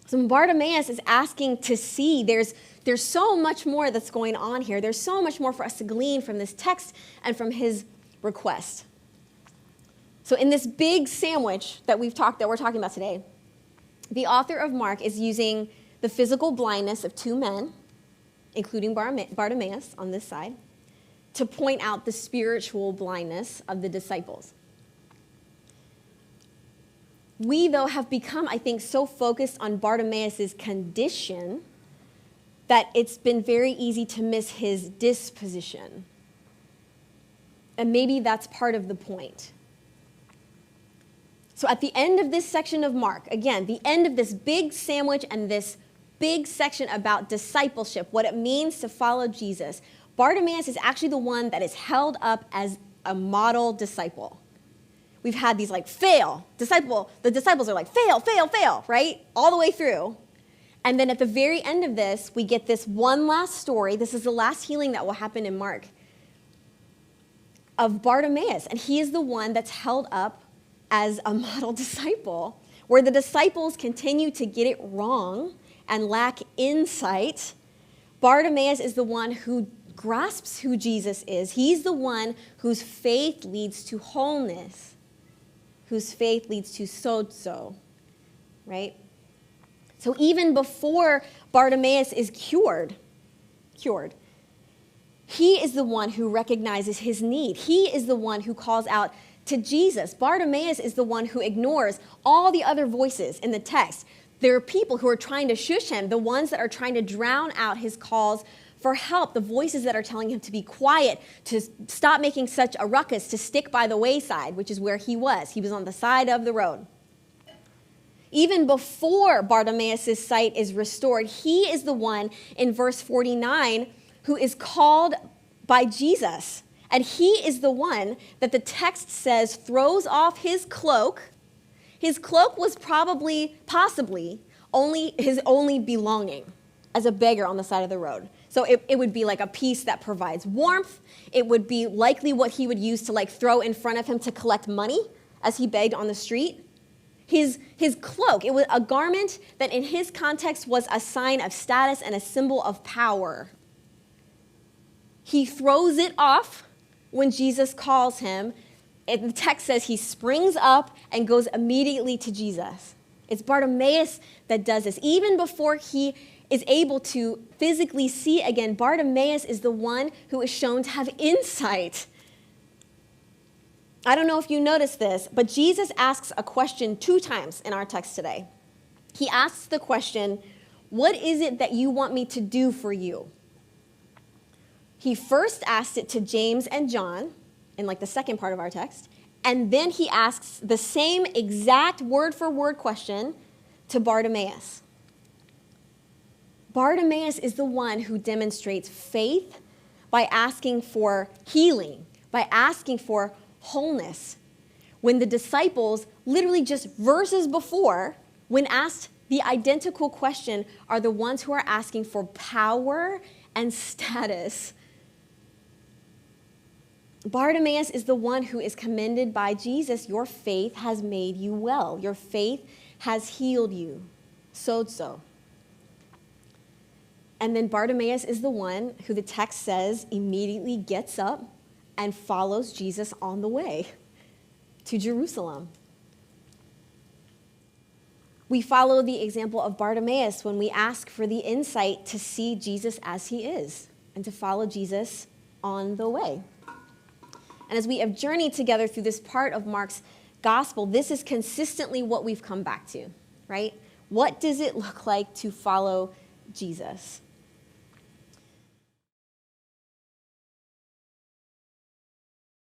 So Bartimaeus is asking to see. There's so much more that's going on here. There's so much more for us to glean from this text and from his request. So in this big sandwich that we're talking about today, the author of Mark is using the physical blindness of two men, including Bartimaeus on this side, to point out the spiritual blindness of the disciples. We, though, have become, I think, so focused on Bartimaeus' condition that it's been very easy to miss his disposition. And maybe that's part of the point. So at the end of this section of Mark, again, the end of this big sandwich and this big section about discipleship, what it means to follow Jesus, Bartimaeus is actually the one that is held up as a model disciple. We've had these the disciples are like, fail, fail, fail, right? All the way through. And then at the very end of this, we get this one last story. This is the last healing that will happen in Mark of Bartimaeus. And he is the one that's held up as a model disciple, where the disciples continue to get it wrong and lack insight. Bartimaeus is the one who grasps who Jesus is. He's the one whose faith leads to wholeness, whose faith leads to sozo, right? So even before Bartimaeus is cured, he is the one who recognizes his need. He is the one who calls out to Jesus. Bartimaeus is the one who ignores all the other voices in the text. There are people who are trying to shush him, the ones that are trying to drown out his calls for help, the voices that are telling him to be quiet, to stop making such a ruckus, to stick by the wayside, which is where he was. He was on the side of the road. Even before Bartimaeus' sight is restored, he is the one in verse 49 who is called by Jesus. And he is the one that the text says throws off his cloak. His cloak was possibly, his only belonging as a beggar on the side of the road. So it would be like a piece that provides warmth. It would be likely what he would use to throw in front of him to collect money as he begged on the street. His cloak, it was a garment that in his context was a sign of status and a symbol of power. He throws it off when Jesus calls him. The text says he springs up and goes immediately to Jesus. It's Bartimaeus that does this. Even before he is able to physically see again, Bartimaeus is the one who is shown to have insight. I don't know if you noticed this, but Jesus asks a question 2 times in our text today. He asks the question, what is it that you want me to do for you? He first asked it to James and John in the second part of our text, and then he asks the same exact word-for-word question to Bartimaeus. Bartimaeus is the one who demonstrates faith by asking for healing, by asking for wholeness. When the disciples, literally just verses before, when asked the identical question, are the ones who are asking for power and status. Bartimaeus is the one who is commended by Jesus. Your faith has made you well. Your faith has healed you. So. And then Bartimaeus is the one who the text says immediately gets up and follows Jesus on the way to Jerusalem. We follow the example of Bartimaeus when we ask for the insight to see Jesus as he is and to follow Jesus on the way. And as we have journeyed together through this part of Mark's gospel, this is consistently what we've come back to, right? What does it look like to follow Jesus?